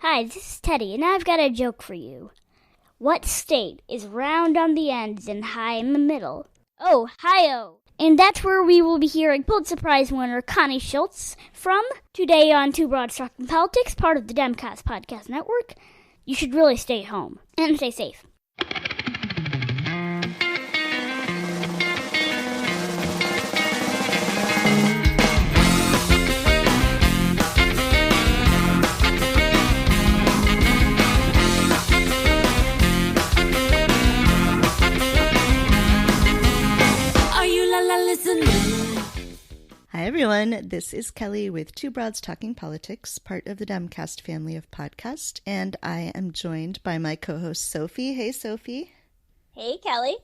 Hi, this is Teddy, and I've got a joke for you. What state is round on the ends and high in the middle? Ohio! And that's where we will be hearing Pulitzer Prize winner Connie Schultz from today on Two Broads Talking Politics, part of the Demcast Podcast Network. You should really stay home and stay safe. Hi everyone, this is Kelly with Two Broads Talking Politics, part of the Demcast family of podcasts, and I am joined by my co-host Sophie. Hey Sophie. Hey Kelly.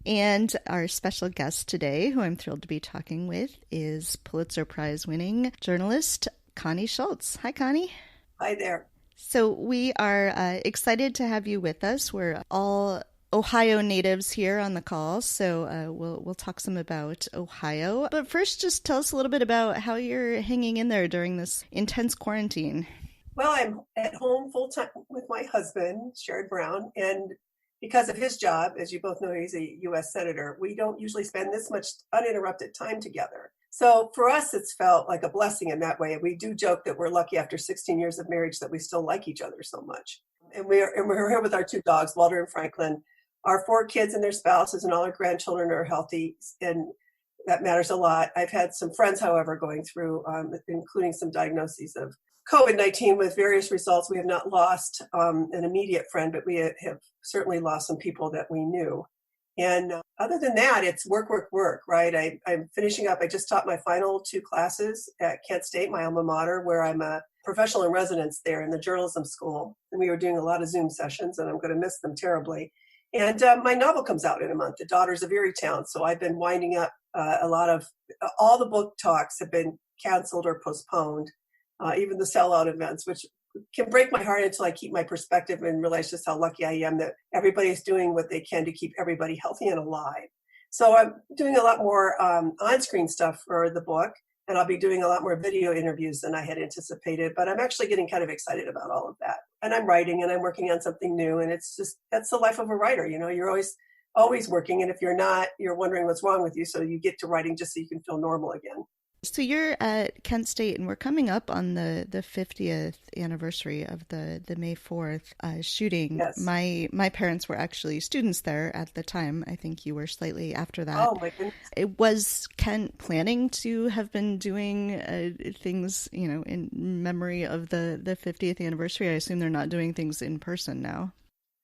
And our special guest today, who I'm thrilled to be talking with, is Pulitzer Prize winning journalist Connie Schultz. Hi Connie. Hi there. So we are excited to have you with us. We're all Ohio natives here on the call, so we'll talk some about Ohio. But first, just tell us a little bit about how you're hanging in there during this intense quarantine. Well, I'm at home full-time with my husband, Sherrod Brown, and because of his job, as you both know, he's a U.S. Senator, we don't usually spend this much uninterrupted time together. So for us, it's felt like a blessing in that way. We do joke that we're lucky after 16 years of marriage that we still like each other so much. And we're here with our two dogs, Walter and Franklin. Our 4 kids and their spouses and all our grandchildren are healthy, and that matters a lot. I've had some friends, however, going through, including some diagnoses of COVID-19 with various results. We have not lost an immediate friend, but we have certainly lost some people that we knew. And other than that, it's work, right? I'm finishing up. I just taught my final 2 classes at Kent State, my alma mater, where I'm a professional in residence there in the journalism school. And we were doing a lot of Zoom sessions, and I'm going to miss them terribly. And my novel comes out in a month, The Daughters of Erietown. So I've been winding up all the book talks have been canceled or postponed, even the sellout events, which can break my heart until I keep my perspective and realize just how lucky I am that everybody's doing what they can to keep everybody healthy and alive. So I'm doing a lot more on-screen stuff for the book, and I'll be doing a lot more video interviews than I had anticipated, but I'm actually getting kind of excited about all of that. And I'm writing and I'm working on something new, and it's just, that's the life of a writer. You know, you're always working, and if you're not, you're wondering what's wrong with you, so you get to writing just so you can feel normal again. So you're at Kent State, and we're coming up on the 50th anniversary of the May 4th shooting. Yes. My parents were actually students there at the time. I think you were slightly after that. Oh my goodness. It was Kent planning to have been doing things, in memory of the 50th anniversary. I assume they're not doing things in person now.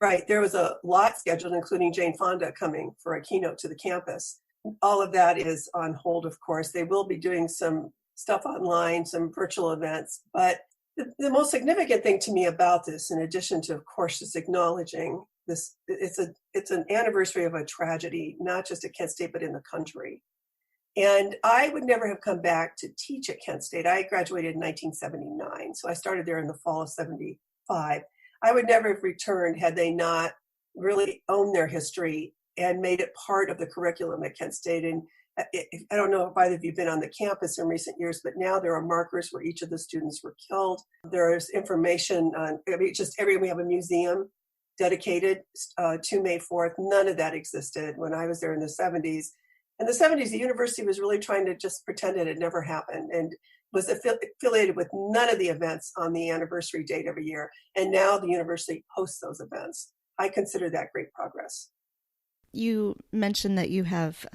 Right. There was a lot scheduled, including Jane Fonda coming for a keynote to the campus. All of that is on hold, of course. They will be doing some stuff online, some virtual events. But the most significant thing to me about this, in addition to, of course, just acknowledging this, it's an anniversary of a tragedy, not just at Kent State, but in the country. And I would never have come back to teach at Kent State. I graduated in 1979, so I started there in the fall of 75. I would never have returned had they not really owned their history and made it part of the curriculum at Kent State. And I don't know if either of you have been on the campus in recent years, but now there are markers where each of the students were killed. There is information on, we have a museum dedicated to May 4th. None of that existed when I was there in the 70s. In the 70s, the university was really trying to just pretend it had never happened and was affiliated with none of the events on the anniversary date every year. And now the university hosts those events. I consider that great progress. You mentioned that you have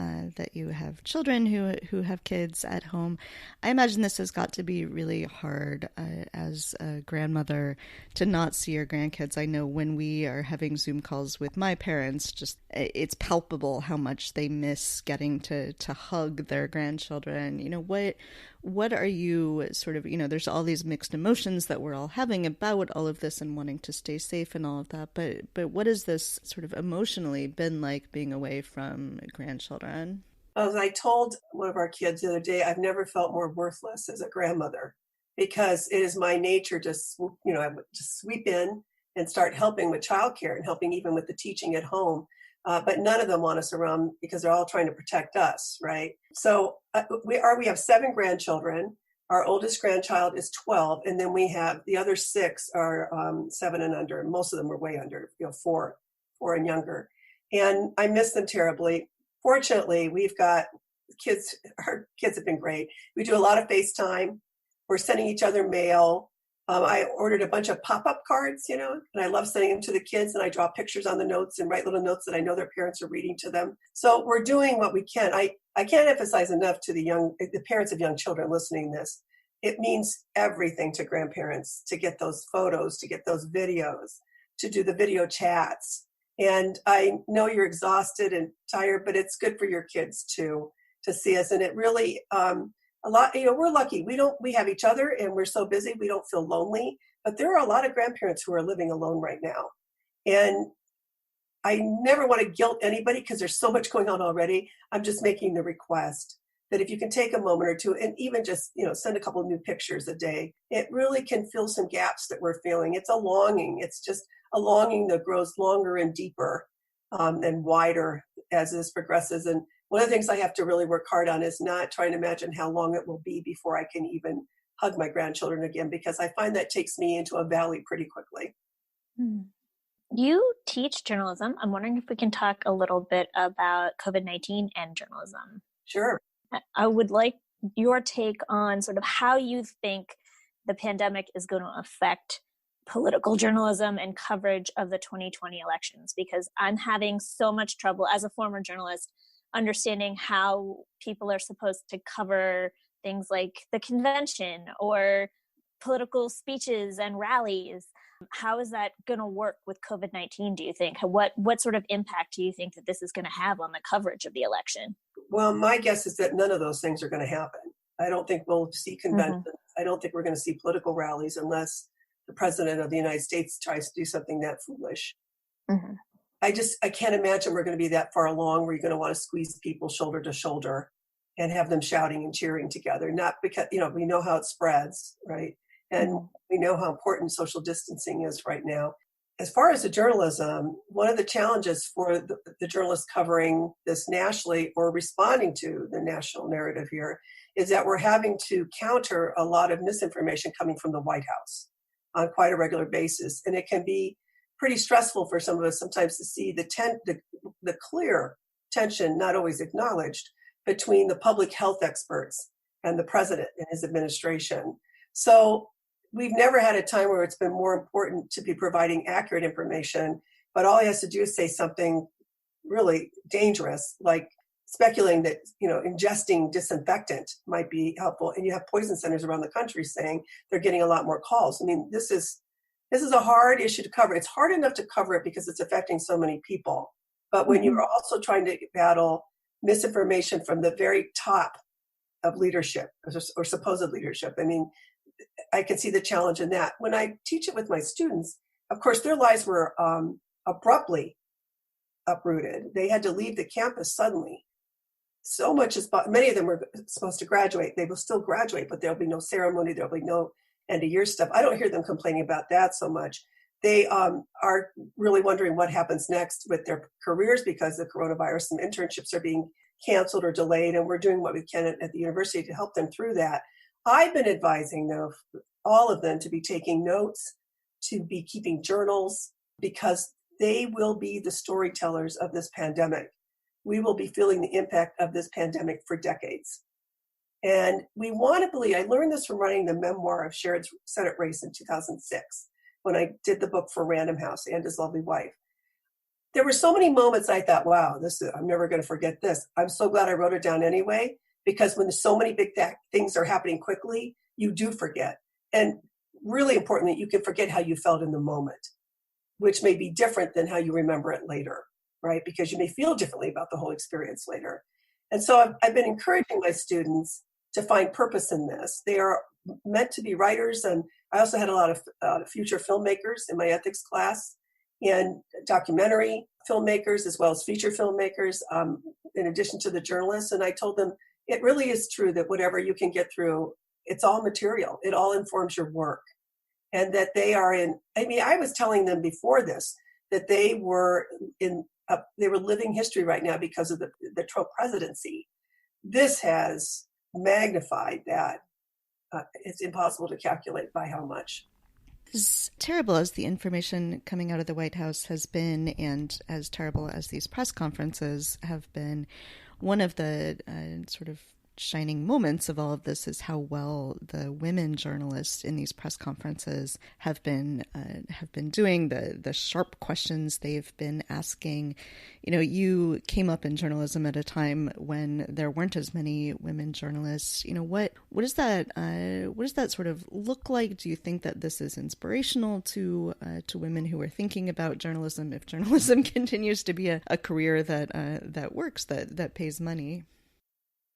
children who have kids at home. I imagine this has got to be really hard as a grandmother to not see your grandkids. I know when we are having Zoom calls with my parents, just it's palpable how much they miss getting to hug their grandchildren. What are you sort of, there's all these mixed emotions that we're all having about all of this and wanting to stay safe and all of that. But what has this sort of emotionally been like being away from grandchildren? As I told one of our kids the other day, I've never felt more worthless as a grandmother because it is my nature to, I would just sweep in and start helping with childcare and helping even with the teaching at home. But none of them want us around because they're all trying to protect us, right? So we have 7 grandchildren. Our oldest grandchild is 12, and then we have the other 6 are 7 and under. Most of them are way under, 4 and younger. And I miss them terribly. Fortunately, we've got kids. Our kids have been great. We do a lot of FaceTime. We're sending each other mail. I ordered a bunch of pop-up cards, and I love sending them to the kids, and I draw pictures on the notes and write little notes that I know their parents are reading to them. So we're doing what we can. I can't emphasize enough to the parents of young children listening to this. It means everything to grandparents to get those photos, to get those videos, to do the video chats. And I know you're exhausted and tired, but it's good for your kids too, to see us. And it really, a lot, we're lucky. We have each other and we're so busy, we don't feel lonely, but there are a lot of grandparents who are living alone right now. And I never want to guilt anybody because there's so much going on already. I'm just making the request that if you can take a moment or two and even just, send a couple of new pictures a day, it really can fill some gaps that we're feeling. It's a longing. It's just a longing that grows longer and deeper and wider as this progresses. And one of the things I have to really work hard on is not trying to imagine how long it will be before I can even hug my grandchildren again, because I find that takes me into a valley pretty quickly. You teach journalism. I'm wondering if we can talk a little bit about COVID-19 and journalism. Sure. I would like your take on sort of how you think the pandemic is going to affect political journalism and coverage of the 2020 elections, because I'm having so much trouble as a former journalist understanding how people are supposed to cover things like the convention or political speeches and rallies. How is that going to work with COVID-19, do you think? What sort of impact do you think that this is going to have on the coverage of the election? Well, my guess is that none of those things are going to happen. I don't think we'll see conventions. I don't think we're going to see political rallies unless the president of the United States tries to do something that foolish. I can't imagine we're going to be that far along where you're going to want to squeeze people shoulder to shoulder and have them shouting and cheering together. Not because, we know how it spreads, right? And we know how important social distancing is right now. As far as the journalism, one of the challenges for the journalists covering this nationally or responding to the national narrative here is that we're having to counter a lot of misinformation coming from the White House on quite a regular basis. And it can be pretty stressful for some of us sometimes to see the clear tension, not always acknowledged, between the public health experts and the president and his administration. So we've never had a time where it's been more important to be providing accurate information, but all he has to do is say something really dangerous, like speculating that, ingesting disinfectant might be helpful. And you have poison centers around the country saying they're getting a lot more calls. I mean, this is a hard issue to cover. It's hard enough to cover it because it's affecting so many people. But when you're also trying to battle misinformation from the very top of leadership or supposed leadership, I mean, I can see the challenge in that. When I teach it with my students, of course, their lives were abruptly uprooted. They had to leave the campus suddenly. So much many of them were supposed to graduate. They will still graduate, but there'll be no ceremony. There'll be no end of year stuff. I don't hear them complaining about that so much. They are really wondering what happens next with their careers because of coronavirus. Some internships are being canceled or delayed, and we're doing what we can at the university to help them through that. I've been advising, though, all of them to be taking notes, to be keeping journals, because they will be the storytellers of this pandemic. We will be feeling the impact of this pandemic for decades. And we want to believe, I learned this from writing the memoir of Sherrod's Senate race in 2006, when I did the book for Random House and His Lovely Wife. There were so many moments I thought, wow, I'm never going to forget this. I'm so glad I wrote it down anyway, because when so many big things are happening quickly, you do forget. And really importantly, you can forget how you felt in the moment, which may be different than how you remember it later, right? Because you may feel differently about the whole experience later. And so I've been encouraging my students to find purpose in this. They are meant to be writers. And I also had a lot of future filmmakers in my ethics class, and documentary filmmakers as well as feature filmmakers, in addition to the journalists. And I told them, it really is true that whatever you can get through, it's all material. It all informs your work. And that they are I was telling them before this that they were living history right now because of the Trump presidency. This has magnified that it's impossible to calculate by how much. As terrible as the information coming out of the White House has been, and as terrible as these press conferences have been, one of the sort of shining moments of all of this is how well the women journalists in these press conferences have been doing, the sharp questions they've been asking. You know, you came up in journalism at a time when there weren't as many women journalists. You know, what does that sort of look like? Do you think that this is inspirational to women who are thinking about journalism, if journalism continues to be a career that works, that pays money?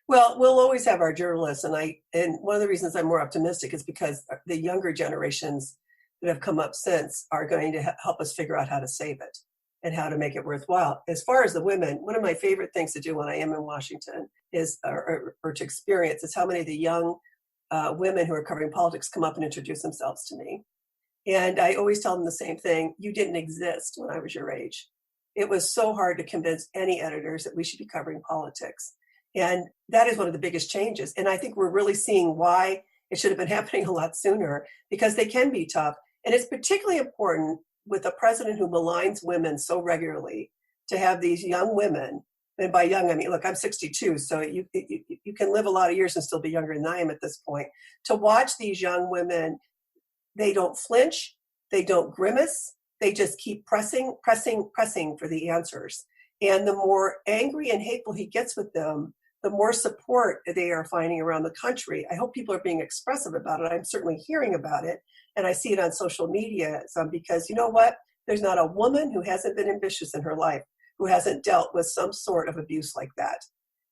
Well, we'll always have our journalists, and one of the reasons I'm more optimistic is because the younger generations that have come up since are going to help us figure out how to save it and how to make it worthwhile. As far as the women, one of my favorite things to do when I am in Washington is, or to experience, is how many of the young women who are covering politics come up and introduce themselves to me. And I always tell them the same thing: you didn't exist when I was your age. It was so hard to convince any editors that we should be covering politics. And that is one of the biggest changes. And I think we're really seeing why it should have been happening a lot sooner, because they can be tough. And it's particularly important with a president who maligns women so regularly to have these young women. And by young, I mean, look, I'm 62, so you can live a lot of years and still be younger than I am at this point. To watch these young women, they don't flinch, they don't grimace, they just keep pressing for the answers. And the more angry and hateful he gets with them, the more support they are finding around the country. I hope people are being expressive about it. I'm certainly hearing about it, and I see it on social media because you know what? There's not a woman who hasn't been ambitious in her life who hasn't dealt with some sort of abuse like that,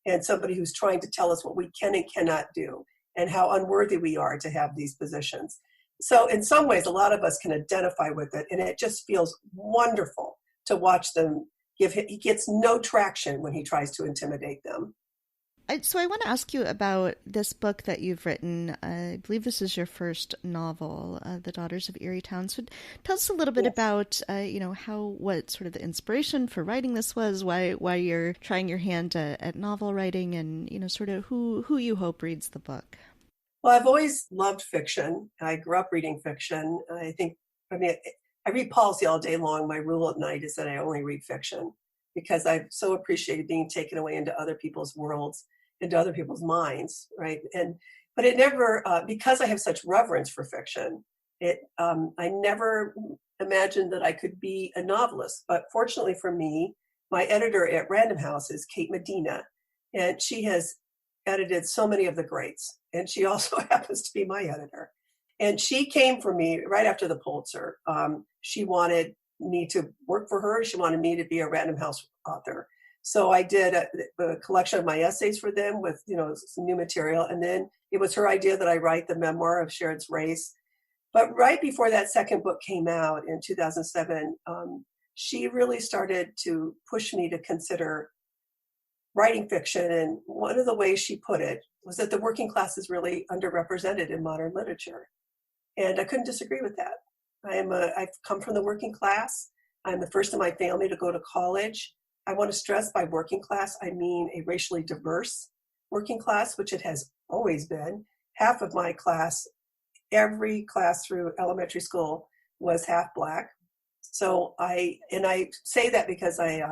and somebody who's trying to tell us what we can and cannot do and how unworthy we are to have these positions. So in some ways, a lot of us can identify with it, and it just feels wonderful to watch them he gets no traction when he tries to intimidate them. So I want to ask you about this book that you've written. I believe this is your first novel, The Daughters of Erietown. So tell us a little bit about, what sort of the inspiration for writing this was, why you're trying your hand at novel writing, and, sort of who you hope reads the book. Well, I've always loved fiction. I grew up reading fiction. I read policy all day long. My rule at night is that I only read fiction because I've so appreciated being taken away into other people's worlds, into other people's minds, right? But it never, because I have such reverence for fiction, I never imagined that I could be a novelist. But fortunately for me, my editor at Random House is Kate Medina, and she has edited so many of the greats, and she also happens to be my editor. And she came for me right after the Pulitzer. She wanted me to work for her. She wanted me to be a Random House author. So I did a collection of my essays for them with, some new material. And then it was her idea that I write the memoir of Sharon's Race. But right before that second book came out in 2007, she really started to push me to consider writing fiction. And one of the ways she put it was that the working class is really underrepresented in modern literature. And I couldn't disagree with that. I've come from the working class. I'm the first in my family to go to college. I want to stress by working class, I mean a racially diverse working class, which it has always been. Half of my class, every class through elementary school, was half Black. So I say that because I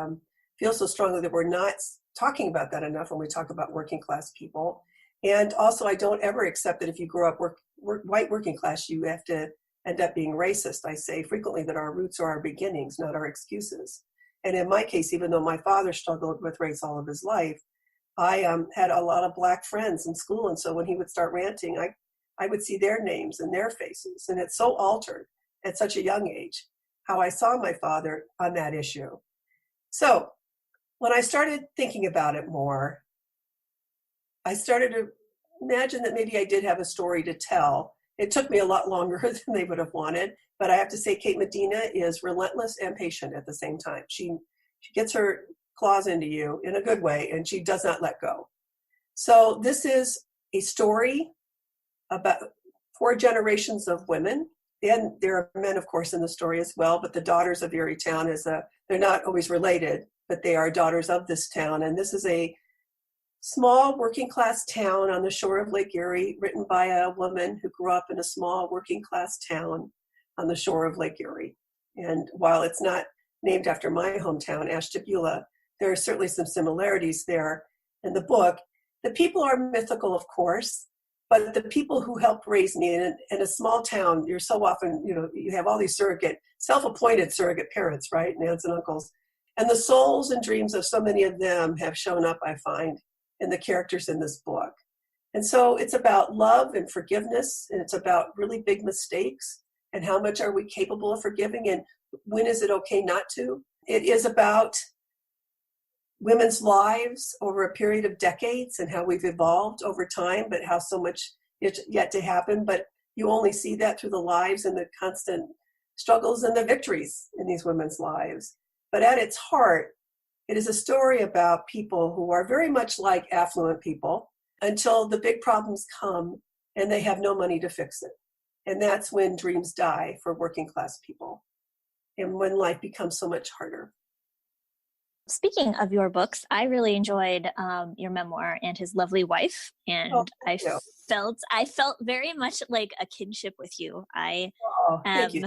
feel so strongly that we're not talking about that enough when we talk about working class people. And also, I don't ever accept that if you grow up white working class, you have to end up being racist. I say frequently that our roots are our beginnings, not our excuses. And in my case, even though my father struggled with race all of his life, I had a lot of Black friends in school. And so when he would start ranting, I would see their names and their faces. And it's so altered at such a young age how I saw my father on that issue. So when I started thinking about it more, I started to imagine that maybe I did have a story to tell. It took me a lot longer than they would have wanted, but I have to say Kate Medina is relentless and patient at the same time. She gets her claws into you in a good way, and she does not let go. So this is a story about 4 generations of women, and there are men, of course, in the story as well, but the Daughters of Erietown they're not always related, but they are daughters of this town, and this is a small working class town on the shore of Lake Erie, written by a woman who grew up in a small working class town on the shore of Lake Erie. And while it's not named after my hometown, Ashtabula, there are certainly some similarities there in the book. The people are mythical, of course, but the people who helped raise me in a small town, you're so often, you have all these self-appointed surrogate parents, right? And aunts and uncles. And the souls and dreams of so many of them have shown up, I find, in the characters in this book. And so it's about love and forgiveness, and it's about really big mistakes and how much are we capable of forgiving and when is it okay not to. It is about women's lives over a period of decades and how we've evolved over time, but how so much is yet to happen. But you only see that through the lives and the constant struggles and the victories in these women's lives. But at its heart, it is a story about people who are very much like affluent people until the big problems come and they have no money to fix it. And that's when dreams die for working class people and when life becomes so much harder. Speaking of your books, I really enjoyed your memoir and his lovely wife, and I felt very much like a kinship with you. Thank you.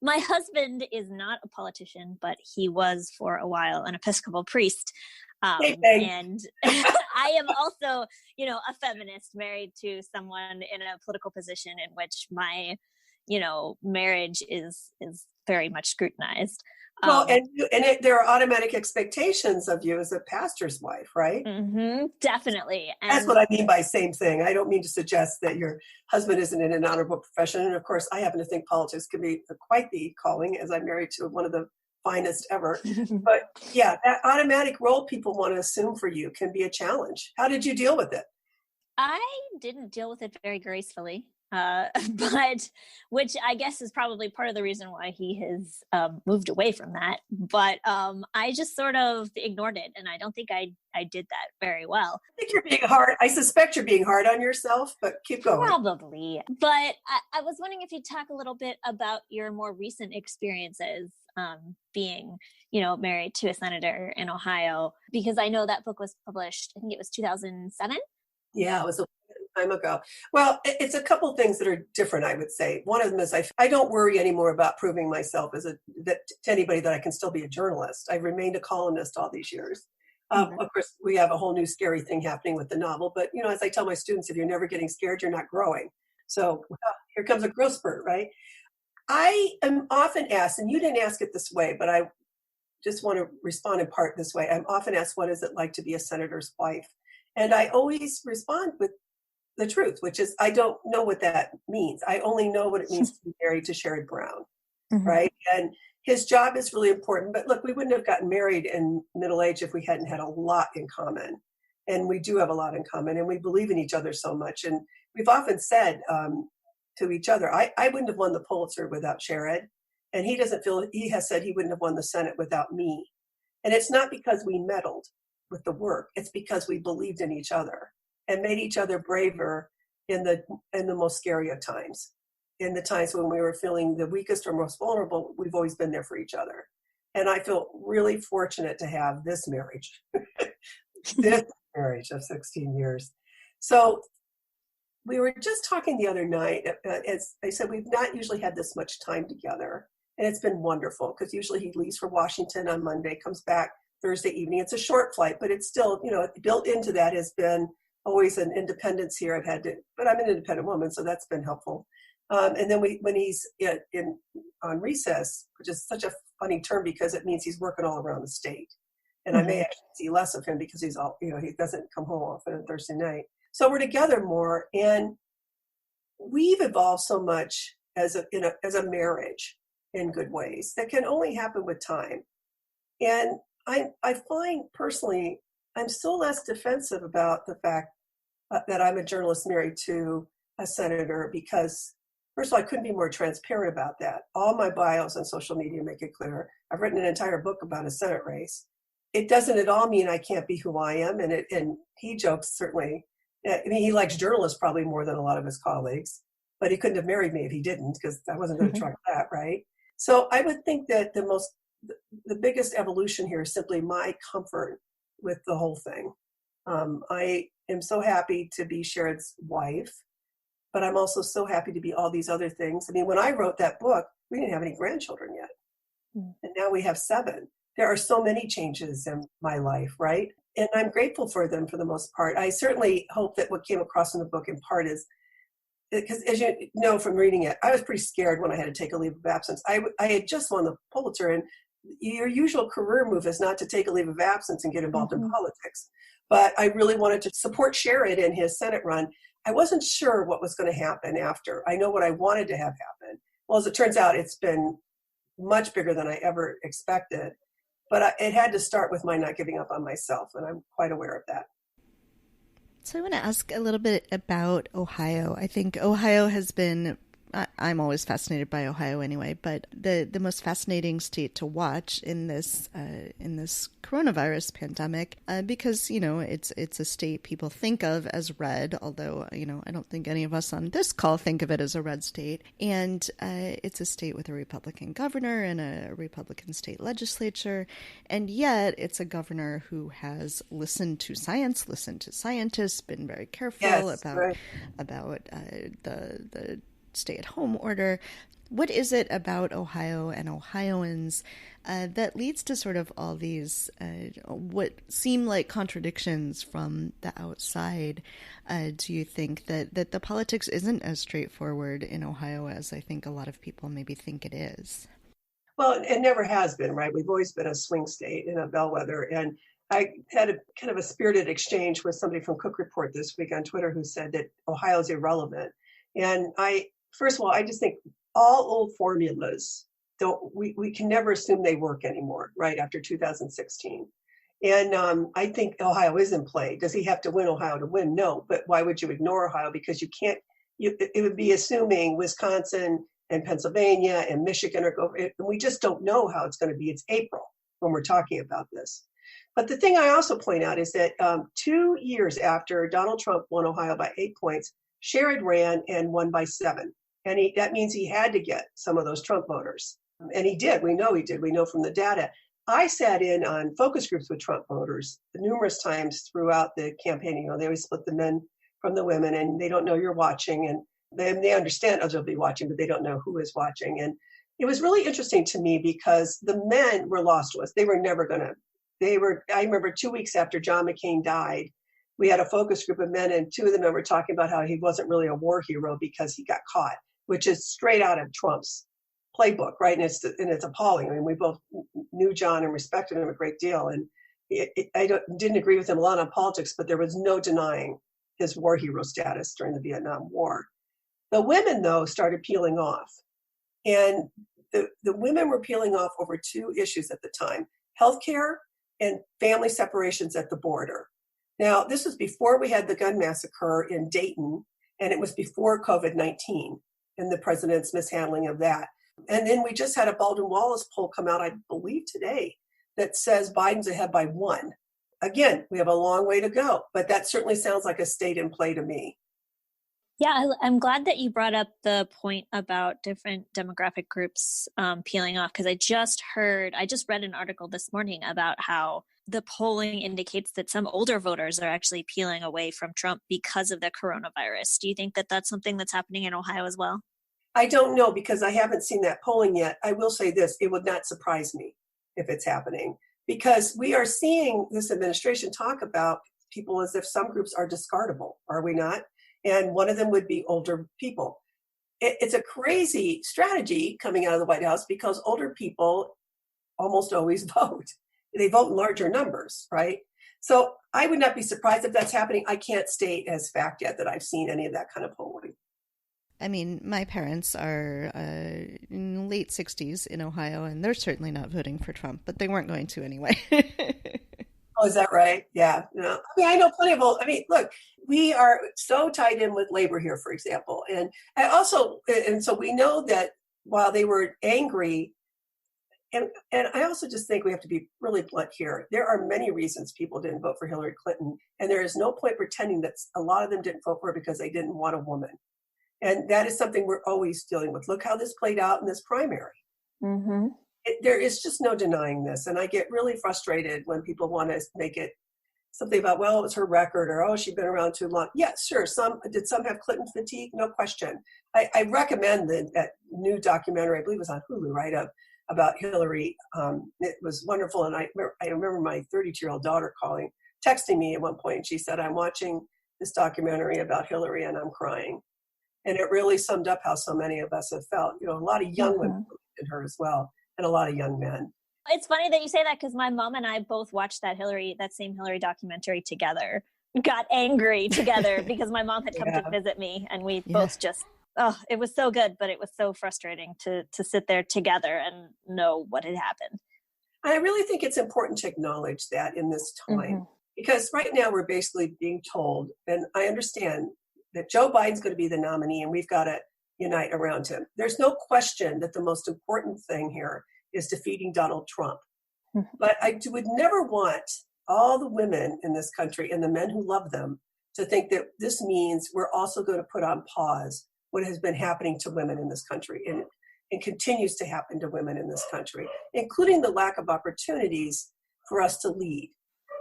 My husband is not a politician, but he was for a while an Episcopal priest. And I am also, a feminist married to someone in a political position in which my, marriage is very much scrutinized. Well, there are automatic expectations of you as a pastor's wife, right? Mm-hmm, definitely. And that's what I mean by same thing. I don't mean to suggest that your husband isn't in an honorable profession. And of course, I happen to think politics can be quite the calling, as I'm married to one of the finest ever. But yeah, that automatic role people want to assume for you can be a challenge. How did you deal with it? I didn't deal with it very gracefully. But which I guess is probably part of the reason why he has moved away from that. But I just sort of ignored it, and I don't think I did that very well. I think you're being hard. I suspect you're being hard on yourself, but keep going. Probably. But I was wondering if you'd talk a little bit about your more recent experiences being, married to a senator in Ohio, because I know that book was published, I think it was 2007. Yeah, it was a time ago. Well, it's a couple things that are different, I would say. One of them is I don't worry anymore about proving myself to anybody that I can still be a journalist. I've remained a columnist all these years. Of course, we have a whole new scary thing happening with the novel. But, as I tell my students, if you're never getting scared, you're not growing. So here comes a growth spurt, right? I am often asked, and you didn't ask it this way, but I just want to respond in part this way. I'm often asked, what is it like to be a senator's wife? And I always respond with the truth, which is I don't know what that means. I only know what it means to be married to Sherrod Brown, right? And his job is really important. But look, we wouldn't have gotten married in middle age if we hadn't had a lot in common. And we do have a lot in common, and we believe in each other so much. And we've often said to each other, I wouldn't have won the Pulitzer without Sherrod. And he has said he wouldn't have won the Senate without me. And it's not because we meddled with the work. It's because we believed in each other and made each other braver in the most scary of times. In the times when we were feeling the weakest or most vulnerable, we've always been there for each other. And I feel really fortunate to have this marriage, this marriage of 16 years. So we were just talking the other night, as I said, we've not usually had this much time together. And it's been wonderful because usually he leaves for Washington on Monday, comes back Thursday evening. It's a short flight, but it's still, built into that has been always an independence here. But I'm an independent woman, so that's been helpful. And then when he's on recess, which is such a funny term because it means he's working all around the state. And I may actually see less of him because he's he doesn't come home often on Thursday night. So we're together more, and we've evolved so much as a marriage in good ways that can only happen with time. And I find personally, I'm still less defensive about the fact that I'm a journalist married to a senator because, first of all, I couldn't be more transparent about that. All my bios on social media make it clear. I've written an entire book about a Senate race. It doesn't at all mean I can't be who I am. And he jokes, certainly. I mean, he likes journalists probably more than a lot of his colleagues, but he couldn't have married me if he didn't because I wasn't going to try that, right? So I would think that the biggest evolution here is simply my comfort with the whole thing. I am so happy to be Sherrod's wife, but I'm also so happy to be all these other things. I mean, when I wrote that book, we didn't have any grandchildren yet. And now we have 7. There are so many changes in my life, right? And I'm grateful for them for the most part. I certainly hope that what came across in the book in part is, because as you know from reading it, I was pretty scared when I had to take a leave of absence. I had just won the Pulitzer, and your usual career move is not to take a leave of absence and get involved in politics. But I really wanted to support Sherrod in his Senate run. I wasn't sure what was going to happen after. I know what I wanted to have happen. Well, as it turns out, it's been much bigger than I ever expected. But it had to start with my not giving up on myself, and I'm quite aware of that. So I want to ask a little bit about Ohio. I think Ohio has been, I'm always fascinated by Ohio anyway, but the most fascinating state to watch in this coronavirus pandemic, because, it's a state people think of as red, although, I don't think any of us on this call think of it as a red state. And it's a state with a Republican governor and a Republican state legislature. And yet it's a governor who has listened to science, listened to scientists, been very careful about the stay-at-home order. What is it about Ohio and Ohioans that leads to sort of all these what seem like contradictions from the outside? Do you think that the politics isn't as straightforward in Ohio as I think a lot of people maybe think it is? Well, it never has been, right? We've always been a swing state and a bellwether. And I had a kind of a spirited exchange with somebody from Cook Report this week on Twitter who said that Ohio is irrelevant. And first of all, I just think all old formulas we can never assume they work anymore, right, after 2016. And I think Ohio is in play. Does he have to win Ohio to win? No, but why would you ignore Ohio? Because it would be assuming Wisconsin and Pennsylvania and Michigan and we just don't know how it's going to be. It's April when we're talking about this. But the thing I also point out is that 2 years after Donald Trump won Ohio by 8 points, Sherrod ran and won by 7. And that means he had to get some of those Trump voters. And he did. We know he did. We know from the data. I sat in on focus groups with Trump voters numerous times throughout the campaign. They always split the men from the women, and they don't know you're watching. And they understand others will be watching, but they don't know who is watching. And it was really interesting to me because the men were lost to us. They were never going to. I remember 2 weeks after John McCain died, we had a focus group of men, and 2 of the men were talking about how he wasn't really a war hero because he got caught, which is straight out of Trump's playbook, right? And it's appalling. I mean, we both knew John and respected him a great deal, and I didn't agree with him a lot on politics, but there was no denying his war hero status during the Vietnam War. The women, though, started peeling off, and the women were peeling off over 2 issues at the time: healthcare and family separations at the border. Now, this was before we had the gun massacre in Dayton, and it was before COVID-19 and the president's mishandling of that. And then we just had a Baldwin Wallace poll come out, I believe today, that says Biden's ahead by 1. Again, we have a long way to go, but that certainly sounds like a state in play to me. Yeah, I'm glad that you brought up the point about different demographic groups peeling off, because I just read an article this morning about how the polling indicates that some older voters are actually peeling away from Trump because of the coronavirus. Do you think that that's something that's happening in Ohio as well? I don't know, because I haven't seen that polling yet. I will say this: it would not surprise me if it's happening, because we are seeing this administration talk about people as if some groups are discardable, are we not? And one of them would be older people. It's a crazy strategy coming out of the White House, because older people almost always vote. They vote in larger numbers, right? So I would not be surprised if that's happening. I can't state as fact yet that I've seen any of that kind of polling. I mean, my parents are in late 60s in Ohio, and they're certainly not voting for Trump, but they weren't going to anyway. Oh, is that right? Yeah. No. I mean, I know plenty of look, we are so tied in with labor here, for example. And so we know that while they were angry, and I also just think we have to be really blunt here. There are many reasons people didn't vote for Hillary Clinton, and there is no point pretending that a lot of them didn't vote for her because they didn't want a woman. And that is something we're always dealing with. Look how this played out in this primary. Mm-hmm. There is just no denying this. And I get really frustrated when people want to make it something about, well, it was her record, or, oh, she'd been around too long. Yeah, sure. Did some have Clinton fatigue? No question. I recommend that new documentary, I believe it was on Hulu, right, about Hillary. It was wonderful. And I remember my 32-year-old daughter texting me at one point, and she said, I'm watching this documentary about Hillary and I'm crying. And it really summed up how so many of us have felt. A lot of young women in her as well, and a lot of young men. It's funny that you say that, because my mom and I both watched that same Hillary documentary together, got angry together because my mom had come to visit me, and we both just, it was so good, but it was so frustrating to sit there together and know what had happened. I really think it's important to acknowledge that in this time, because right now we're basically being told, and I understand that Joe Biden's going to be the nominee and we've got to unite around him. There's no question that the most important thing here is defeating Donald Trump. But I would never want all the women in this country and the men who love them to think that this means we're also going to put on pause what has been happening to women in this country, and continues to happen to women in this country, including the lack of opportunities for us to lead.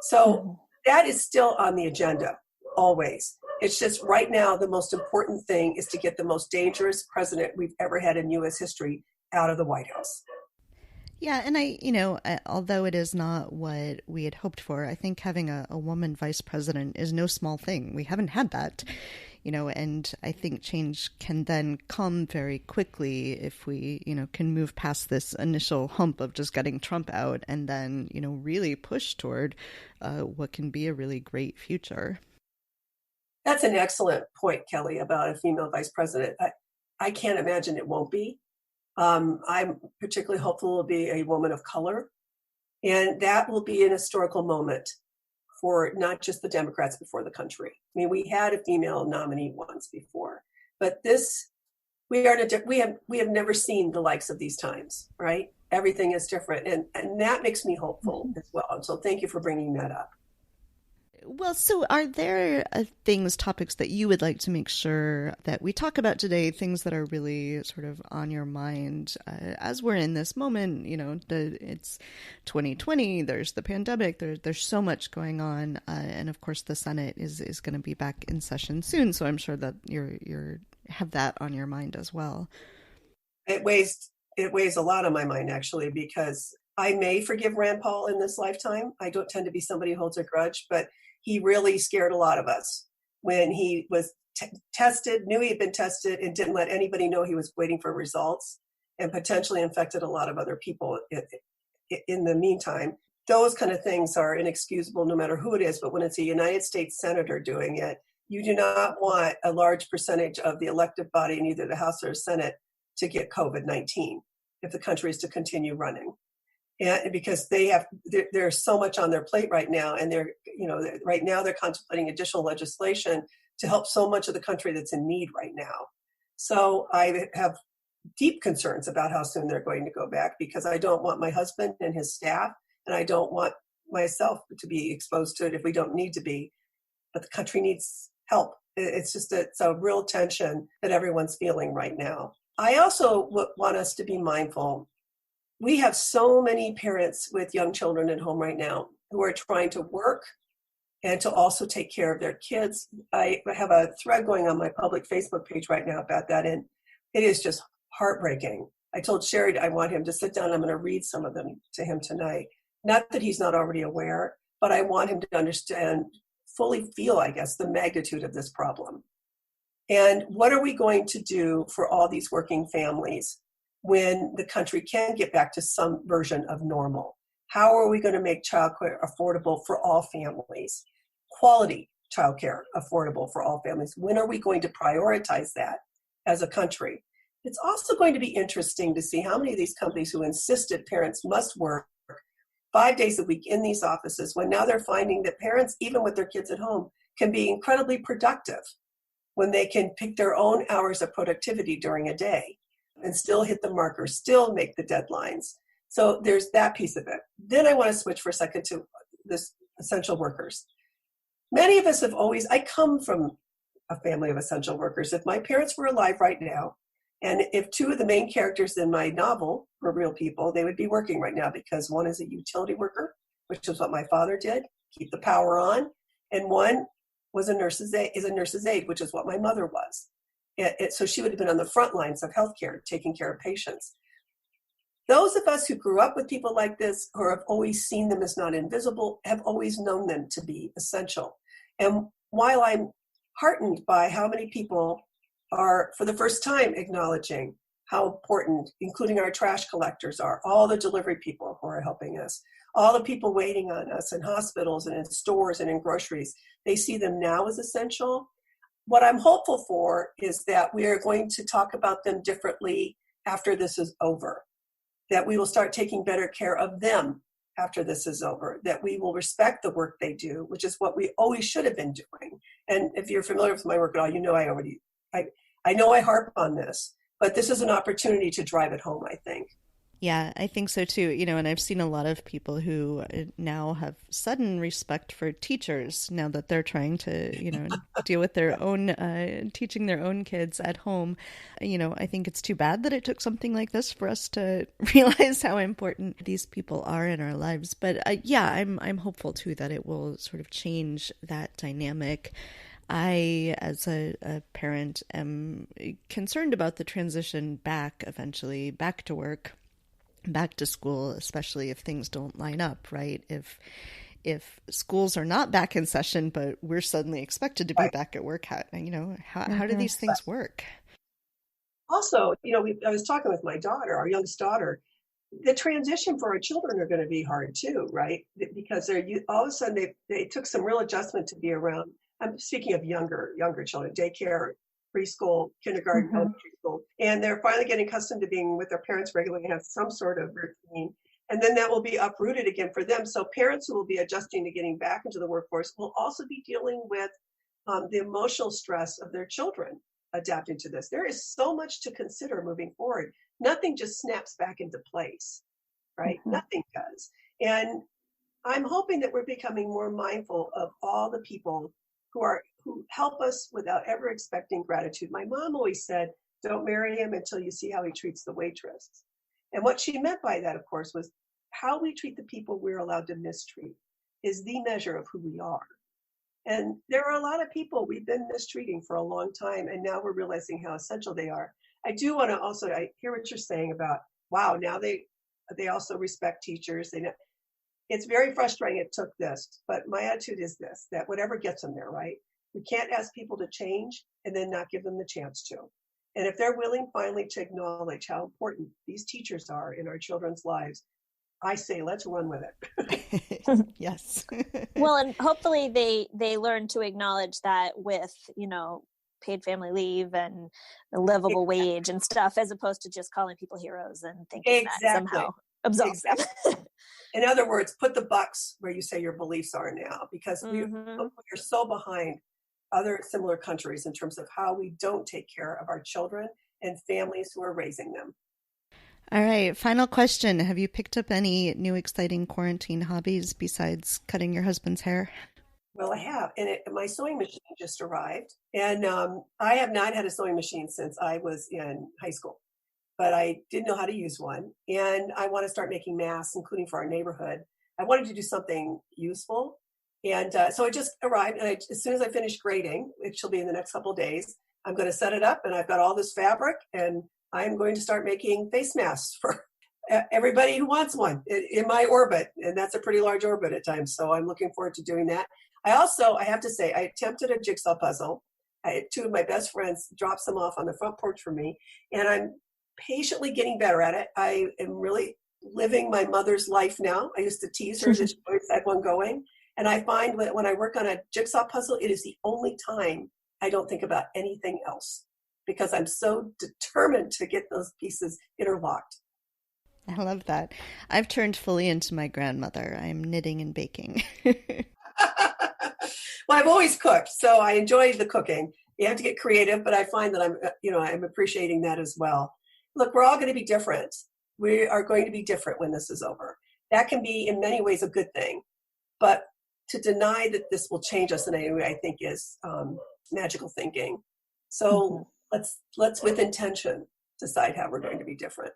So that is still on the agenda, always. It's just right now the most important thing is to get the most dangerous president we've ever had in U.S. history out of the White House. Yeah, and although it is not what we had hoped for, I think having a woman vice president is no small thing. We haven't had that, and I think change can then come very quickly if we, can move past this initial hump of just getting Trump out and then, really push toward what can be a really great future. That's an excellent point, Kelly, about a female vice president. I can't imagine it won't be. I'm particularly hopeful it will be a woman of color. And that will be an historical moment for not just the Democrats, but for the country. I mean, we had a female nominee once before, but we have never seen the likes of these times, right? Everything is different. And that makes me hopeful as well. And so thank you for bringing that up. Well, so are there topics that you would like to make sure that we talk about today, things that are really sort of on your mind as we're in this moment? It's 2020, there's the pandemic, there's so much going on. And of course, the Senate is going to be back in session soon. So I'm sure that you have that on your mind as well. It weighs a lot on my mind, actually, because I may forgive Rand Paul in this lifetime. I don't tend to be somebody who holds a grudge, but he really scared a lot of us when he was tested, knew he had been tested, and didn't let anybody know he was waiting for results, and potentially infected a lot of other people in the meantime. Those kind of things are inexcusable no matter who it is, but when it's a United States senator doing it, you do not want a large percentage of the elective body in either the House or Senate to get COVID-19 if the country is to continue running. And because there's so much on their plate right now, and right now they're contemplating additional legislation to help so much of the country that's in need right now. So I have deep concerns about how soon they're going to go back, because I don't want my husband and his staff, and I don't want myself to be exposed to it if we don't need to be. But the country needs help. It's a real tension that everyone's feeling right now. I also want us to be mindful. We have so many parents with young children at home right now who are trying to work and to also take care of their kids. I have a thread going on my public Facebook page right now about that, and it is just heartbreaking. I told Sherry I want him to sit down. I'm going to read some of them to him tonight. Not that he's not already aware, but I want him to understand, fully feel, I guess, the magnitude of this problem. And what are we going to do for all these working families when the country can get back to some version of normal? How are we going to make childcare affordable for all families? Quality childcare affordable for all families. When are we going to prioritize that as a country? It's also going to be interesting to see how many of these companies who insisted parents must work 5 days a week in these offices, when now they're finding that parents, even with their kids at home, can be incredibly productive when they can pick their own hours of productivity during a day and still hit the markers, still make the deadlines. So there's that piece of it. Then I want to switch for a second to this essential workers. Many of us I come from a family of essential workers. If my parents were alive right now, and if two of the main characters in my novel were real people, they would be working right now, because one is a utility worker, which is what my father did, keep the power on, and one was a nurse's aide, which is what my mother was. So she would have been on the front lines of healthcare, taking care of patients. Those of us who grew up with people like this, or have always seen them as not invisible, have always known them to be essential. And while I'm heartened by how many people are, for the first time, acknowledging how important, including our trash collectors are, all the delivery people who are helping us, all the people waiting on us in hospitals and in stores and in groceries, they see them now as essential. What I'm hopeful for is that we are going to talk about them differently after this is over, that we will start taking better care of them after this is over, that we will respect the work they do, which is what we always should have been doing. And if you're familiar with my work at all, you know I know I harp on this, but this is an opportunity to drive it home, I think. Yeah, I think so too. And I've seen a lot of people who now have sudden respect for teachers now that they're trying to, deal with their own, teaching their own kids at home. I think it's too bad that it took something like this for us to realize how important these people are in our lives. But I'm hopeful too that it will sort of change that dynamic. I, as a parent, am concerned about the transition back to work, back to school, especially if things don't line up, right? If schools are not back in session, but we're suddenly expected to be back at work, how do these things work? Also, I was talking with my daughter, our youngest daughter. The transition for our children are going to be hard too, right? Because they're all of a sudden they took some real adjustment to be around. I'm speaking of younger children, daycare, preschool, kindergarten, elementary school, and they're finally getting accustomed to being with their parents regularly and have some sort of routine. And then that will be uprooted again for them. So parents who will be adjusting to getting back into the workforce will also be dealing with the emotional stress of their children adapting to this. There is so much to consider moving forward. Nothing just snaps back into place, right? Nothing does. And I'm hoping that we're becoming more mindful of all the people who help us without ever expecting gratitude. My mom always said, don't marry him until you see how he treats the waitress. And what she meant by that, of course, was how we treat the people we're allowed to mistreat is the measure of who we are. And there are a lot of people we've been mistreating for a long time, and now we're realizing how essential they are. I do want to also, I hear what you're saying about, wow, now they also respect teachers. It's very frustrating it took this, but my attitude is this, that whatever gets them there, right? We can't ask people to change and then not give them the chance to. And if they're willing finally to acknowledge how important these teachers are in our children's lives, I say, let's run with it. Yes. Well, and hopefully they learn to acknowledge that with, paid family leave and a livable wage and stuff, as opposed to just calling people heroes and thinking that somehow absolves them. In other words, put the bucks where you say your beliefs are now, because we're so behind other similar countries in terms of how we don't take care of our children and families who are raising them. All right. Final question. Have you picked up any new exciting quarantine hobbies besides cutting your husband's hair? Well, I have. And my sewing machine just arrived. And I have not had a sewing machine since I was in high school. But I didn't know how to use one. And I want to start making masks, including for our neighborhood. I wanted to do something useful. And so it just arrived. And as soon as I finish grading, which will be in the next couple of days, I'm going to set it up. And I've got all this fabric. And I'm going to start making face masks for everybody who wants one in my orbit. And that's a pretty large orbit at times. So I'm looking forward to doing that. I have to say, I attempted a jigsaw puzzle. Two of my best friends dropped some off on the front porch for me. And I'm patiently getting better at it. I am really living my mother's life now. I used to tease her that she always had one going. And I find that when I work on a jigsaw puzzle, it is the only time I don't think about anything else, because I'm so determined to get those pieces interlocked. I love that. I've turned fully into my grandmother. I'm knitting and baking. Well, I've always cooked, so I enjoy the cooking. You have to get creative, but I find that I'm appreciating that as well. Look, we're all going to be different. We are going to be different when this is over. That can be in many ways a good thing, but to deny that this will change us in any way, I think is magical thinking. So let's with intention decide how we're going to be different.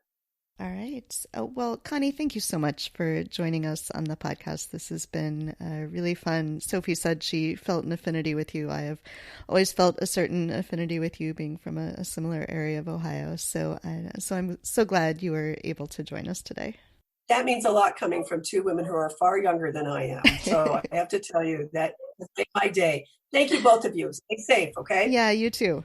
All right. Well, Connie, thank you so much for joining us on the podcast. This has been really fun. Sophie said she felt an affinity with you. I have always felt a certain affinity with you, being from a similar area of Ohio. So I'm so glad you were able to join us today. That means a lot coming from two women who are far younger than I am. So I have to tell you that has made my day. Thank you, both of you. Stay safe, okay? Yeah, you too.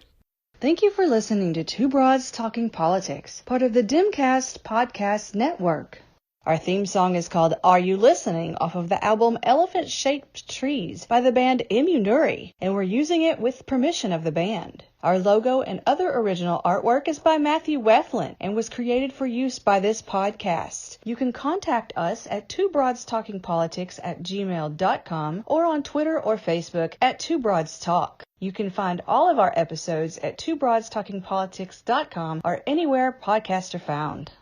Thank you for listening to Two Broads Talking Politics, part of the Dimcast Podcast Network. Our theme song is called Are You Listening? Off of the album Elephant Shaped Trees by the band Immunuri, and we're using it with permission of the band. Our logo and other original artwork is by Matthew Weflin and was created for use by this podcast. You can contact us at twobroadstalkingpolitics@gmail.com or on Twitter or Facebook at Two Broads Talk. You can find all of our episodes at twobroadstalkingpolitics.com or anywhere podcasts are found.